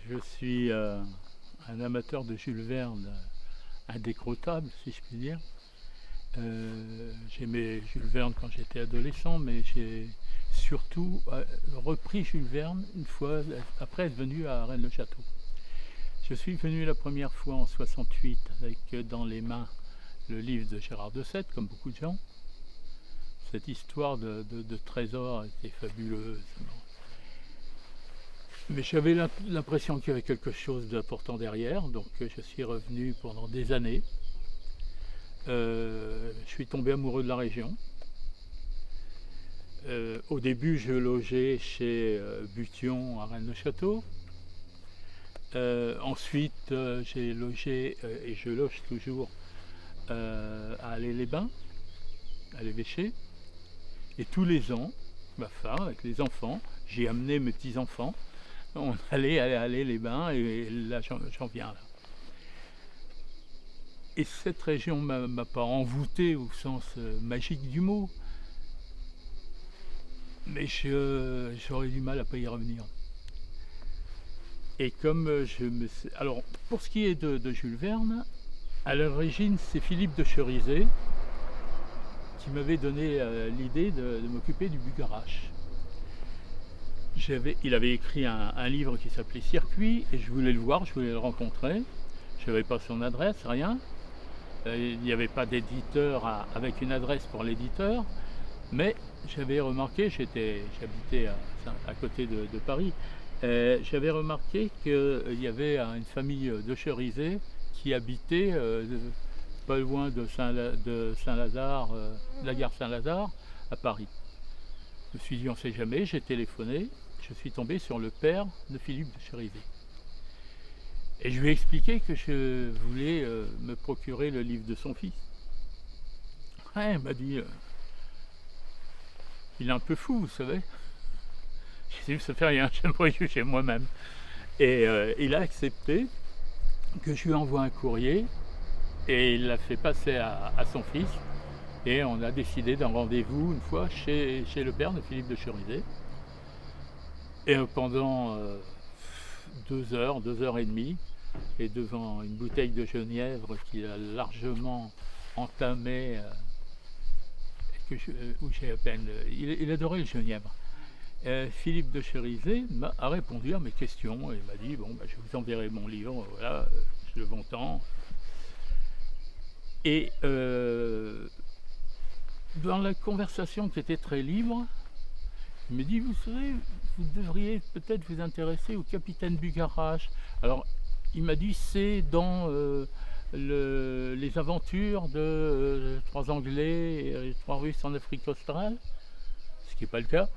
Je suis un amateur de Jules Verne indécrottable, si je puis dire. J'aimais Jules Verne quand j'étais adolescent, mais j'ai surtout repris Jules Verne une fois après être venu à Rennes-le-Château. Je suis venu la première fois en 68 avec dans les mains le livre de Gérard de Sète, comme beaucoup de gens. Cette histoire de trésor était fabuleuse. Mais j'avais l'impression qu'il y avait quelque chose d'important derrière, donc je suis revenu pendant des années. Je suis tombé amoureux de la région. Au début, je logeais chez Bution à Rennes-le-Château. Ensuite, j'ai logé, et je loge toujours, à Allais-les-Bains, à l'Évêché. Et tous les ans, ma femme, avec les enfants, j'ai amené mes petits-enfants. On allait à Allais-les-Bains et là j'en viens là. Et cette région m'a pas envoûté au sens magique du mot, mais j'aurais du mal à pas y revenir. Et comme alors pour ce qui est de Jules Verne, à l'origine c'est Philippe de Cherizet qui m'avait donné l'idée de m'occuper du Bugarache. Il avait écrit un livre qui s'appelait Circuit et je voulais le voir, je voulais le rencontrer. Je n'avais pas son adresse, rien. Il n'y avait pas d'éditeur avec une adresse pour l'éditeur, mais j'avais remarqué, j'habitais à côté de Paris, j'avais remarqué qu'il y avait une famille de Cherizet qui habitait pas loin de Saint-Lazare, de la gare Saint-Lazare, à Paris. Je me suis dit on ne sait jamais, j'ai téléphoné, je suis tombé sur le père de Philippe de Cherizet. Et je lui ai expliqué que je voulais me procurer le livre de son fils. Ouais, il m'a dit, il est un peu fou, vous savez. J'ai dit, ça fait rien, j'aimerais juger moi-même. Et il a accepté que je lui envoie un courrier et il l'a fait passer à son fils. Et on a décidé d'un rendez-vous une fois chez le père de Philippe de Cherizet. Et pendant 2 heures et demie, et devant une bouteille de genièvre qu'il a largement entamée, où j'ai à peine. Il adorait le genièvre. Philippe de Cherizet a répondu à mes questions et m'a dit bon, je vous enverrai mon livre, voilà, je le vends tant. Et dans la conversation qui était très libre, il me dit vous savez, vous devriez peut-être vous intéresser au capitaine Bugarache. Alors il m'a dit c'est dans les aventures de 3 Anglais et 3 Russes en Afrique australe, ce qui n'est pas le cas.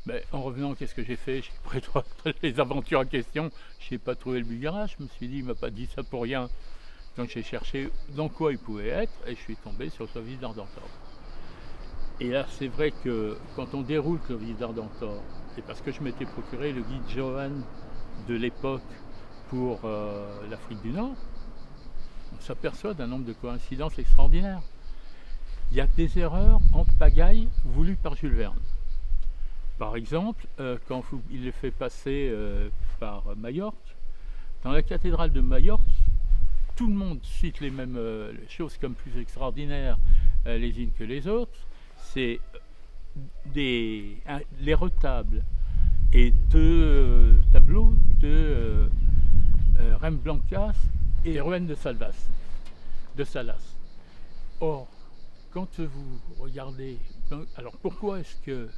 Mais en revenant, qu'est-ce que j'ai fait? J'ai pris les aventures en question, je n'ai pas trouvé le Bugarache, je me suis dit il ne m'a pas dit ça pour rien. Donc j'ai cherché dans quoi il pouvait être et je suis tombé sur le Vif d'Ardentor. Et là c'est vrai que quand on déroule le Vif d'Ardentor, c'est parce que je m'étais procuré le guide Johan de l'époque pour l'Afrique du Nord, on s'aperçoit d'un nombre de coïncidences extraordinaires. Il y a des erreurs en pagaille voulues par Jules Verne. Par exemple, quand il les fait passer par Majorque, dans la cathédrale de Majorque, tout le monde cite les mêmes choses comme plus extraordinaires les unes que les autres. C'est les retables et 2 tableaux de Remblancas et Ruène de Salas. Or, quand vous regardez, alors pourquoi est-ce qu'il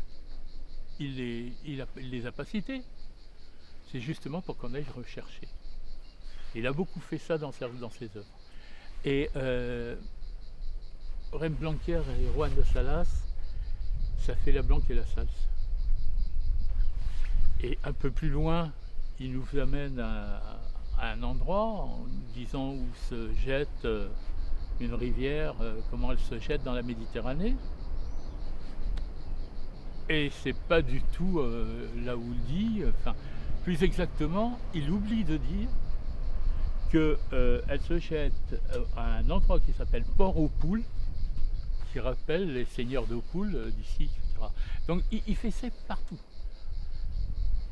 les a pas cités? C'est justement pour qu'on aille rechercher. Il a beaucoup fait ça dans ses œuvres. Et Remblancas et Ruène de Salas, ça fait la Blanque et la Salse. Et un peu plus loin, il nous amène à un endroit en disant où se jette une rivière, comment elle se jette dans la Méditerranée. Et c'est pas du tout là où il dit, enfin, plus exactement, il oublie de dire qu'elle se jette à un endroit qui s'appelle Port-aux-Poules, qui rappelle les seigneurs d'Aux-Poules d'ici, etc. Donc il fait ça partout.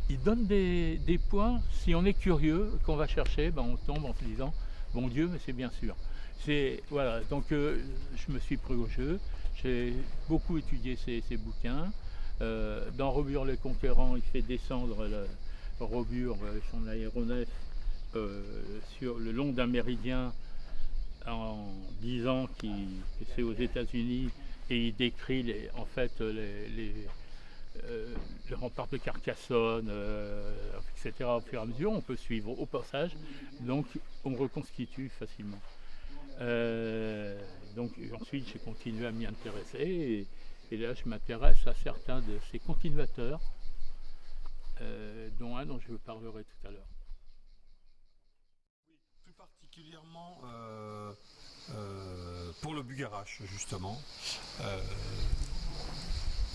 il donne des points, si on est curieux, qu'on va chercher, ben on tombe en se disant bon Dieu, mais c'est bien sûr. Voilà, donc je me suis pris au jeu, j'ai beaucoup étudié ces bouquins. Dans Robur le Conquérant, il fait descendre Robur, son aéronef, sur le long d'un méridien en disant que c'est aux États-Unis, et il décrit en fait le rempart de Carcassonne, etc. Au fur et à mesure, on peut suivre au passage, donc on reconstitue facilement. Donc ensuite j'ai continué à m'y intéresser, et là je m'intéresse à certains de ces continuateurs, dont un dont je vous parlerai tout à l'heure. Oui, plus particulièrement pour le Bugarache, justement.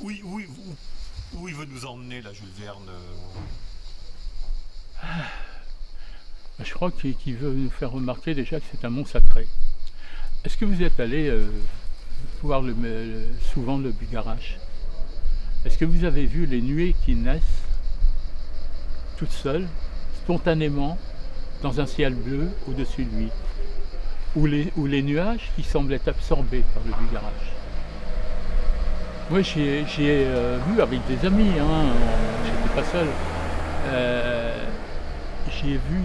Oui, où il veut nous emmener, là, Jules Verne Je crois qu'il veut nous faire remarquer déjà que c'est un mont sacré. Est-ce que vous êtes allé voir souvent le Bugarache? Est-ce que vous avez vu les nuées qui naissent toutes seules, spontanément, dans un ciel bleu au-dessus de lui, ou les nuages qui semblent être absorbés par le Bugarache? Moi j'y ai vu avec des amis, hein, j'étais pas seul. J'y ai vu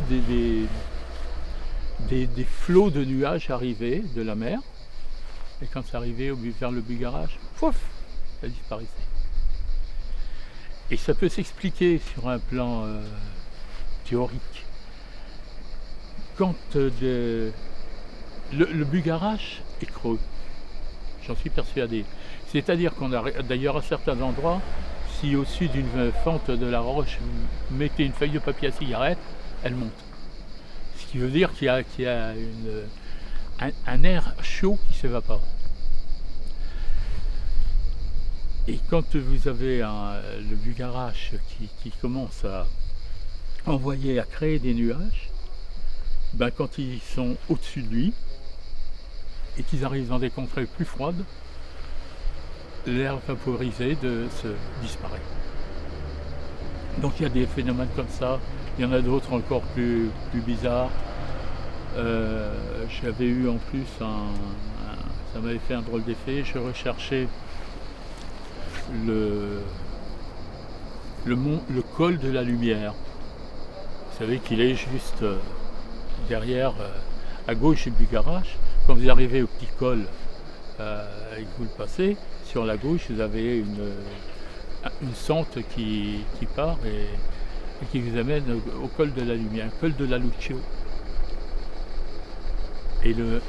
des flots de nuages arriver de la mer, et quand ça arrivait vers le Bugarache, pouf, ça disparaissait. Et ça peut s'expliquer sur un plan théorique. Quand le Bugarache est creux, j'en suis persuadé. C'est-à-dire qu'on a d'ailleurs à certains endroits, si au-dessus d'une fente de la roche vous mettez une feuille de papier à cigarette, elle monte. Ce qui veut dire qu'il y a un air chaud qui s'évapore. Et quand vous avez le Bugarache qui commence à envoyer, à créer des nuages, ben quand ils sont au-dessus de lui et qu'ils arrivent dans des contrées plus froides, l'air vaporisé disparaît. Donc il y a des phénomènes comme ça, il y en a d'autres encore plus bizarres. J'avais eu en plus ça m'avait fait un drôle d'effet, je recherchais le col de la Lumière. Vous savez qu'il est juste derrière, à gauche du Bugarache. Quand vous arrivez au petit col et que vous le passez, sur la gauche vous avez une sente qui part et qui vous amène au col de la Lumière, col de la Lucio. Et le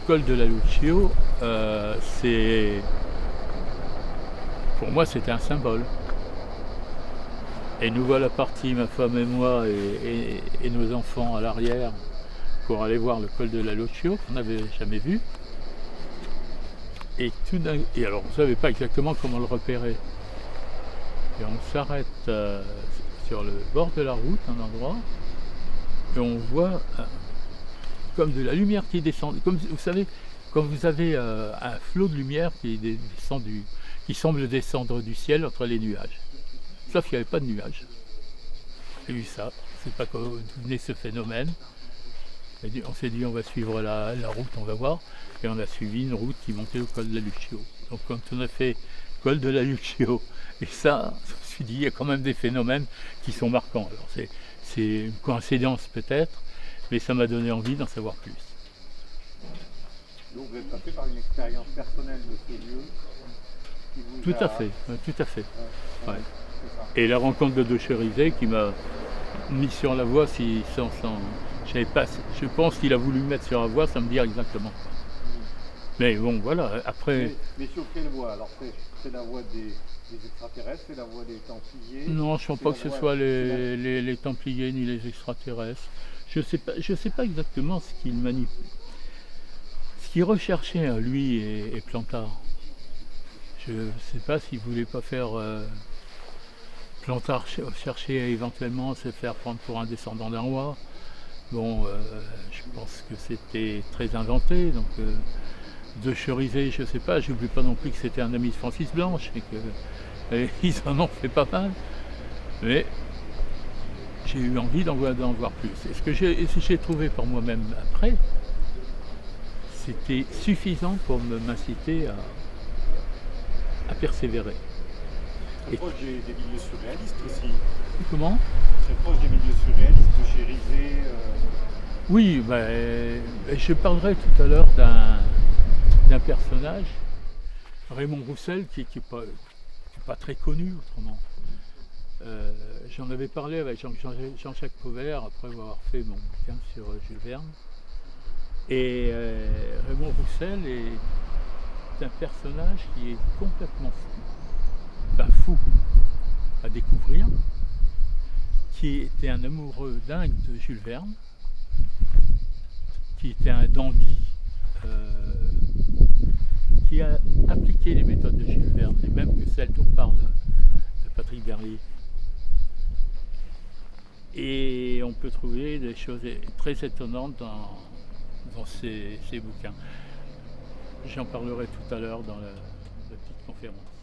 col de la Lucio, pour moi c'était un symbole. Et nous voilà partis, ma femme et moi, et nos enfants à l'arrière, pour aller voir le col de la Lucio, qu'on n'avait jamais vu. Et alors on ne savait pas exactement comment le repérer. Et on s'arrête sur le bord de la route, un endroit, et on voit comme de la lumière qui descend. Comme vous savez, quand vous avez un flot de lumière qui semble descendre du ciel entre les nuages. Sauf qu'il n'y avait pas de nuages. J'ai vu ça, je ne sais pas d'où venait ce phénomène. On s'est dit on va suivre la route, on va voir. Et on a suivi une route qui montait au col de la Lucio. Donc quand on a fait le col de la Lucio, et ça, je me suis dit il y a quand même des phénomènes qui sont marquants. Alors c'est une coïncidence peut-être, mais ça m'a donné envie d'en savoir plus. Donc vous êtes passé par une expérience personnelle de ce lieu qui vous Tout à fait, tout à fait. Ouais. C'est Et la rencontre de De Cherizet qui m'a mis sur la voie, je pense qu'il a voulu me mettre sur la voie sans me dire exactement. Mais bon, voilà, après... Mais sur quelle voie? Alors c'est la voie des extraterrestres, c'est la voie des Templiers? Non, je ne pense pas que ce soit les Templiers ni les extraterrestres. Je sais pas exactement ce qu'il recherchait, lui et Plantard. Je ne sais pas s'il ne voulait pas faire... Plantard cherchait éventuellement à se faire prendre pour un descendant d'un roi. Bon, je pense que c'était très inventé, donc De Cherizet, je ne sais pas, j'oublie pas non plus que c'était un ami de Francis Blanche et qu'ils en ont fait pas mal. Mais j'ai eu envie d'en voir plus. Et ce que j'ai trouvé par moi-même après, c'était suffisant pour m'inciter à persévérer. Très proche des milieux surréalistes aussi. Comment? Très proche des milieux surréalistes de chez Rizet. Oui, je parlerai tout à l'heure d'un personnage, Raymond Roussel, qui n'est pas très connu autrement. J'en avais parlé avec Jean-Jacques Pauvert après avoir fait mon bouquin sur Jules Verne. Et Raymond Roussel est un personnage qui est complètement fou à découvrir, qui était un amoureux dingue de Jules Verne, qui était un dandy, qui a appliqué les méthodes de Jules Verne, les mêmes que celles dont parle Patrick Berlier. Et on peut trouver des choses très étonnantes dans ces bouquins. J'en parlerai tout à l'heure dans la petite conférence.